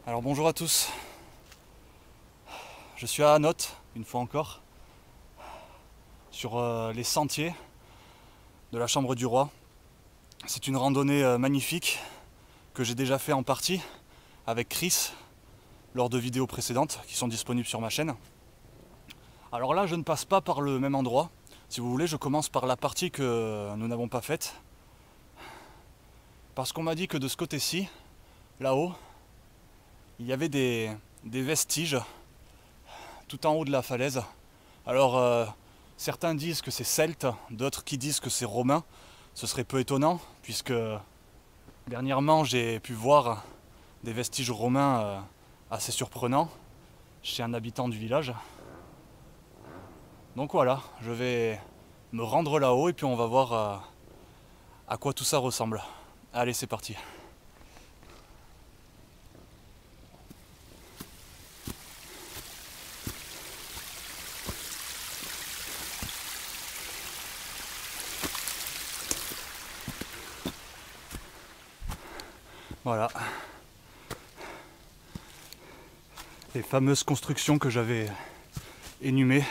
Alors bonjour à tous, je suis à Hanote, une fois encore, sur les sentiers de la Chambre du Roi. C'est une randonnée magnifique que j'ai déjà fait en partie avec Chris lors de vidéos précédentes qui sont disponibles sur ma chaîne. Alors là je ne passe pas par le même endroit, si vous voulez je commence par la partie que nous n'avons pas faite. Parce qu'on m'a dit que de ce côté-ci, là-haut, il y avait des vestiges tout en haut de la falaise. Alors certains disent que c'est celte, d'autres qui disent que c'est romain. Ce serait peu étonnant puisque dernièrement j'ai pu voir des vestiges romains assez surprenants chez un habitant du village. Donc voilà, je vais me rendre là-haut et puis on va voir à quoi tout ça ressemble. Allez, c'est parti. Voilà. Les fameuses constructions que j'avais énumées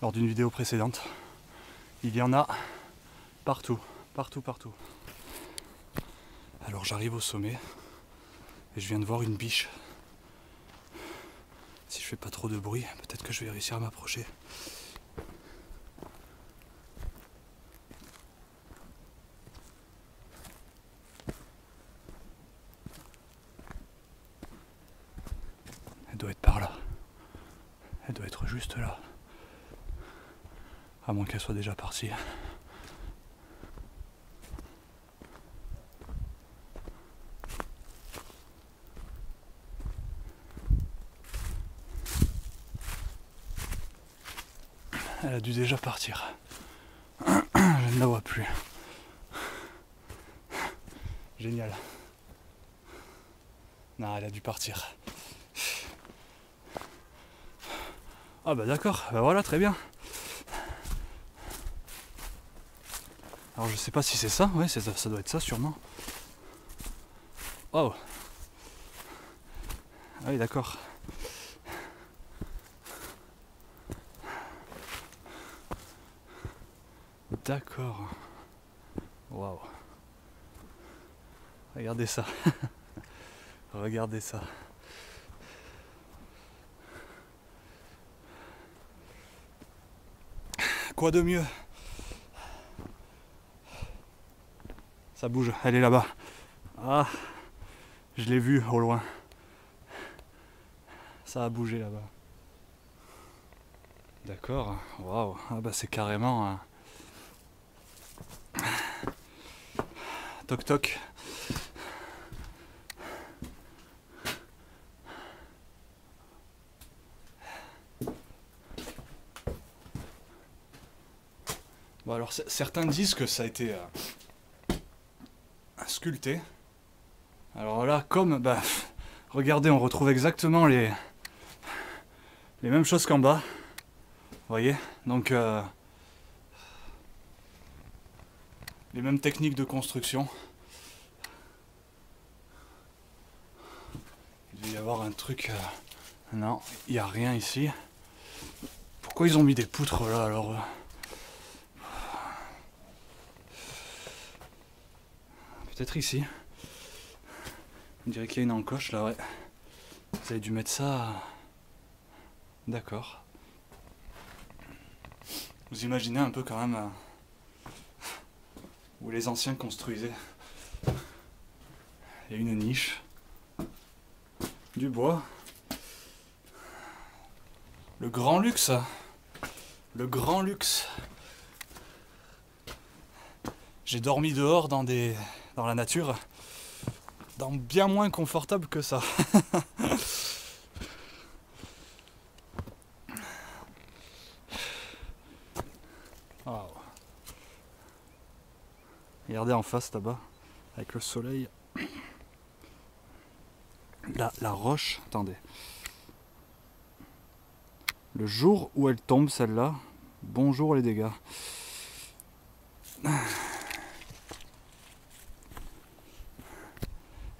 lors d'une vidéo précédente. Il y en a partout, partout, partout. Alors j'arrive au sommet et je viens de voir une biche. Si je fais pas trop de bruit, peut-être que je vais réussir à m'approcher. Elle doit être par là. Elle doit être juste là. À moins qu'elle soit déjà partie. Elle a dû déjà partir. Je ne la vois plus. Génial. Non, elle a dû partir. Ah bah d'accord, bah voilà, très bien. Alors je sais pas si c'est ça, ouais, ça doit être ça sûrement. Oh. Ah oui, d'accord. D'accord. Waouh. Regardez ça. Regardez ça. Quoi de mieux? Ça bouge, elle est là-bas. Ah, je l'ai vue au loin. Ça a bougé là-bas. D'accord, waouh. Ah bah c'est carrément un... Toc toc. Bon alors certains disent que ça a été sculpté. Alors là comme bah regardez, on retrouve exactement les mêmes choses qu'en bas. Vous voyez, donc les mêmes techniques de construction. Il doit y avoir un truc... Non, il n'y a rien ici. Pourquoi ils ont mis des poutres là alors peut-être ici. On dirait qu'il y a une encoche là, ouais. Vous avez dû mettre ça... D'accord. Vous imaginez un peu quand même où les anciens construisaient. Il y a une niche. Du bois. Le grand luxe. Le grand luxe. J'ai dormi dehors dans la nature. Dans bien moins confortable que ça. Wow. Regardez en face là-bas, avec le soleil. La roche, attendez. Le jour où elle tombe, celle-là, bonjour les dégâts.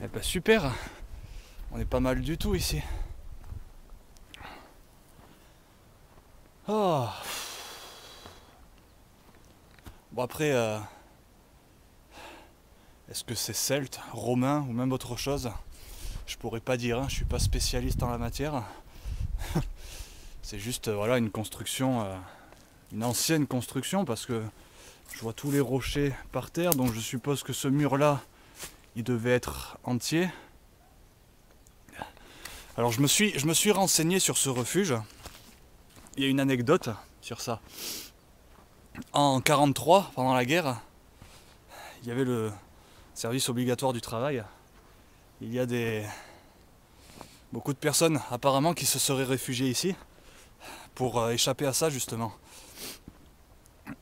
Eh ben super. On est pas mal du tout ici. Oh. Bon après, est-ce que c'est celte, romain ou même autre chose? Je pourrais pas dire, hein, je suis pas spécialiste en la matière. C'est juste voilà une construction, une ancienne construction, parce que je vois tous les rochers par terre, donc je suppose que ce mur-là, il devait être entier. Alors je me suis renseigné sur ce refuge. Il y a une anecdote sur ça. En 1943, pendant la guerre, il y avait le service obligatoire du travail. Il y a beaucoup de personnes apparemment qui se seraient réfugiées ici pour échapper à ça justement.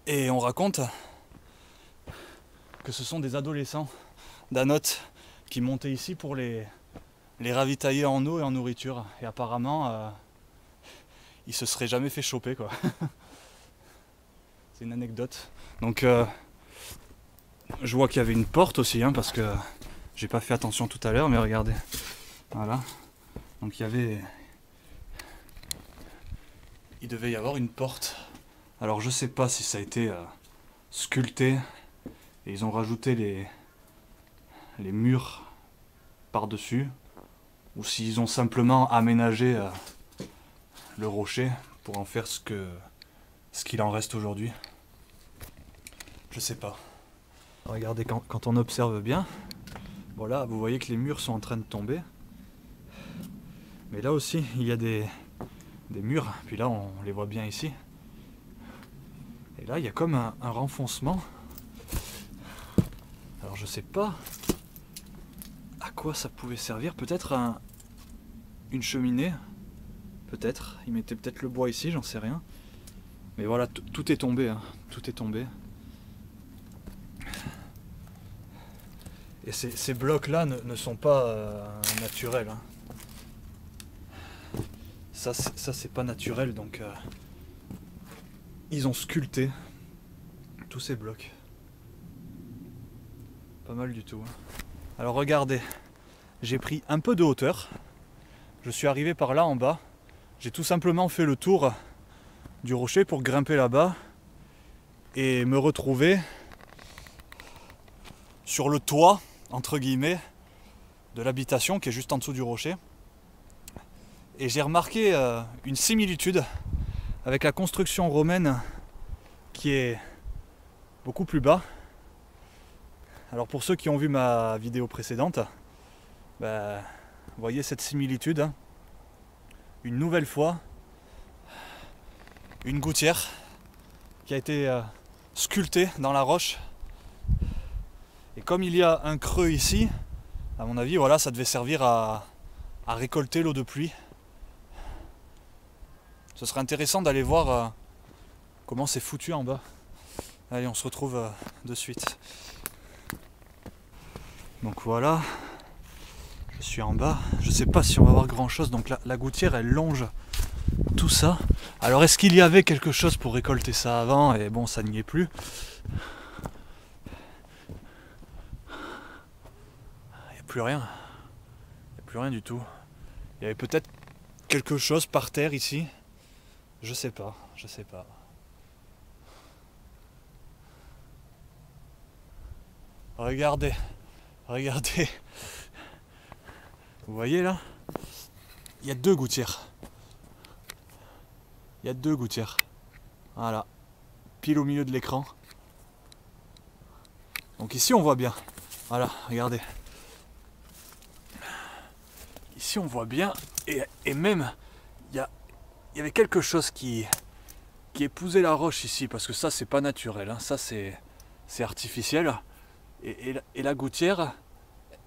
Et on raconte que ce sont des adolescents d'Anote qui montaient ici pour les ravitailler en eau et en nourriture. Et apparemment, ils se seraient jamais fait choper quoi. C'est une anecdote. Donc je vois qu'il y avait une porte aussi, hein, parce que j'ai pas fait attention tout à l'heure, mais regardez. Voilà. Donc il devait y avoir une porte. Alors je sais pas si ça a été sculpté et ils ont rajouté les murs par-dessus, ou s'ils ont simplement aménagé le rocher pour en faire ce qu'il en reste aujourd'hui. Je sais pas. Regardez, quand on observe bien, voilà, vous voyez que les murs sont en train de tomber. Mais là aussi, il y a des murs, puis là on les voit bien ici. Et là, il y a comme un renfoncement. Alors je sais pas à quoi ça pouvait servir. Peut-être une cheminée. Peut-être. Ils mettaient peut-être le bois ici, j'en sais rien. Mais voilà, tout est tombé, hein. Tout est tombé. Et ces blocs-là ne sont pas naturels. Hein. Ça c'est pas naturel, donc ils ont sculpté tous ces blocs. Pas mal du tout. Hein. Alors regardez, j'ai pris un peu de hauteur. Je suis arrivé par là en bas. J'ai tout simplement fait le tour du rocher pour grimper là-bas et me retrouver sur le toit, entre guillemets, de l'habitation qui est juste en dessous du rocher. Et j'ai remarqué une similitude avec la construction romaine qui est beaucoup plus bas. Alors pour ceux qui ont vu ma vidéo précédente, vous voyez cette similitude. Hein. Une nouvelle fois, une gouttière qui a été sculptée dans la roche. Et comme il y a un creux ici, à mon avis, voilà, ça devait servir à récolter l'eau de pluie. Ce serait intéressant d'aller voir comment c'est foutu en bas. Allez, on se retrouve de suite. Donc voilà, je suis en bas. Je sais pas si on va voir grand chose. Donc la gouttière, elle longe tout ça. Alors est-ce qu'il y avait quelque chose pour récolter ça avant? Et bon, ça n'y est plus. Il n'y a plus rien. Il n'y a plus rien du tout. Il y avait peut-être quelque chose par terre ici. Je sais pas, je sais pas. Regardez, regardez. Vous voyez là? Il y a deux gouttières. Il y a deux gouttières. Voilà. Pile au milieu de l'écran. Donc ici on voit bien. Voilà, regardez. Ici on voit bien. Et même, il y avait quelque chose qui épousait la roche ici. Parce que ça c'est pas naturel. Hein. Ça c'est artificiel. Et la gouttière,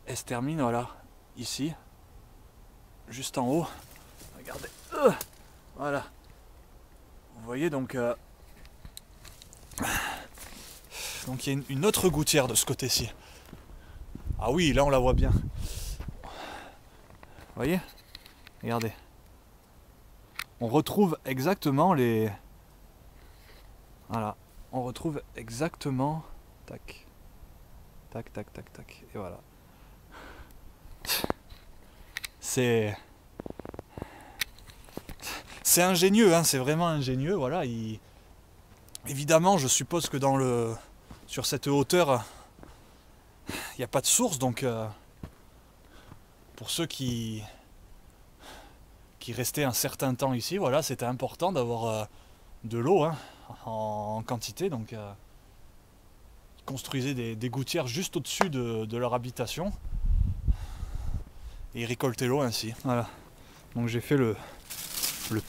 elle se termine, voilà, ici. Juste en haut. Regardez. Voilà. Vous voyez donc... Donc il y a une autre gouttière de ce côté-ci. Ah oui, là on la voit bien. Vous voyez? Regardez. On retrouve exactement les... Voilà. On retrouve exactement... Tac. Tac, tac, tac, tac. Et voilà. C'est ingénieux, hein, c'est vraiment ingénieux. Voilà, évidemment, je suppose que sur cette hauteur, il n'y a pas de source, donc pour ceux qui restaient un certain temps ici, voilà, c'était important d'avoir de l'eau, hein, en quantité, donc ils construisaient des gouttières juste au-dessus de leur habitation et ils récoltaient l'eau ainsi. Voilà, donc j'ai fait le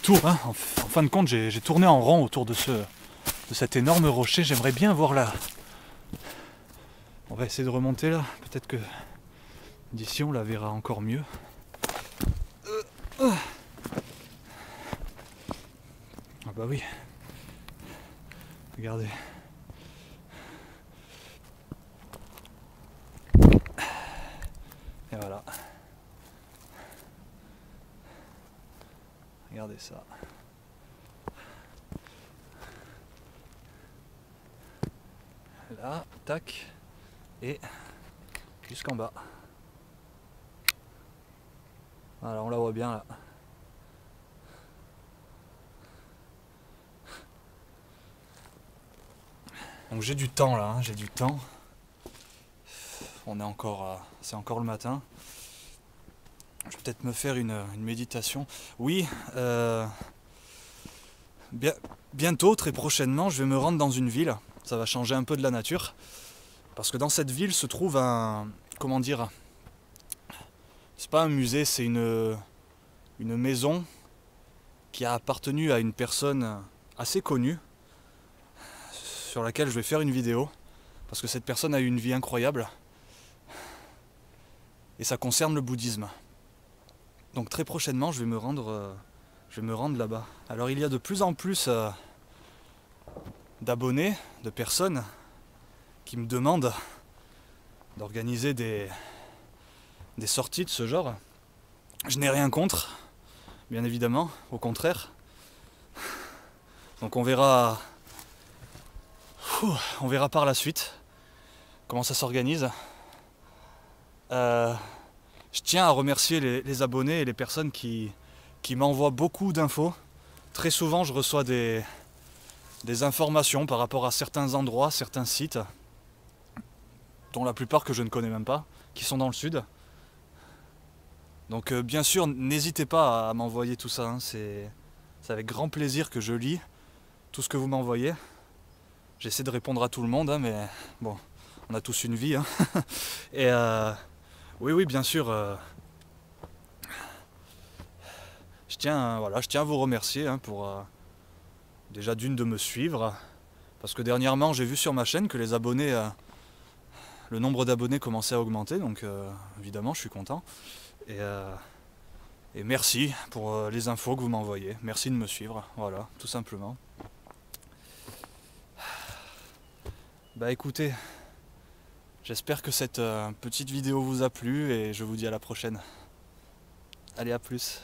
tour, hein. En fin de compte, j'ai tourné en rond autour de cet énorme rocher. J'aimerais bien voir là. On va essayer de remonter là, peut-être que d'ici on la verra encore mieux. Ah bah oui, regardez. Et voilà. Regardez ça. Là, tac, et jusqu'en bas. Voilà, on la voit bien là. Donc j'ai du temps là, hein, j'ai du temps. On est encore, c'est encore le matin. Je vais peut-être me faire une méditation. Oui, bientôt, très prochainement, je vais me rendre dans une ville. Ça va changer un peu de la nature. Parce que dans cette ville se trouve comment dire, c'est pas un musée, c'est une maison qui a appartenu à une personne assez connue, sur laquelle je vais faire une vidéo. Parce que cette personne a eu une vie incroyable. Et ça concerne le bouddhisme. Donc très prochainement, je vais me rendre là-bas. Alors il y a de plus en plus d'abonnés, de personnes qui me demandent d'organiser des sorties de ce genre. Je n'ai rien contre, bien évidemment, au contraire. Donc on verra par la suite comment ça s'organise. Je tiens à remercier les abonnés et les personnes qui m'envoient beaucoup d'infos. Très souvent, je reçois des informations par rapport à certains endroits, certains sites, dont la plupart que je ne connais même pas, qui sont dans le sud. Donc bien sûr, n'hésitez pas à m'envoyer tout ça, hein. C'est avec grand plaisir que je lis tout ce que vous m'envoyez. J'essaie de répondre à tout le monde, hein, mais bon, on a tous une vie, hein. Et oui, bien sûr. Je tiens à vous remercier, hein, pour déjà d'une de me suivre, parce que dernièrement j'ai vu sur ma chaîne que les abonnés, le nombre d'abonnés commençait à augmenter, donc évidemment je suis content. Et merci pour les infos que vous m'envoyez. Merci de me suivre, voilà, tout simplement. Bah écoutez, j'espère que cette petite vidéo vous a plu et je vous dis à la prochaine. Allez, à plus.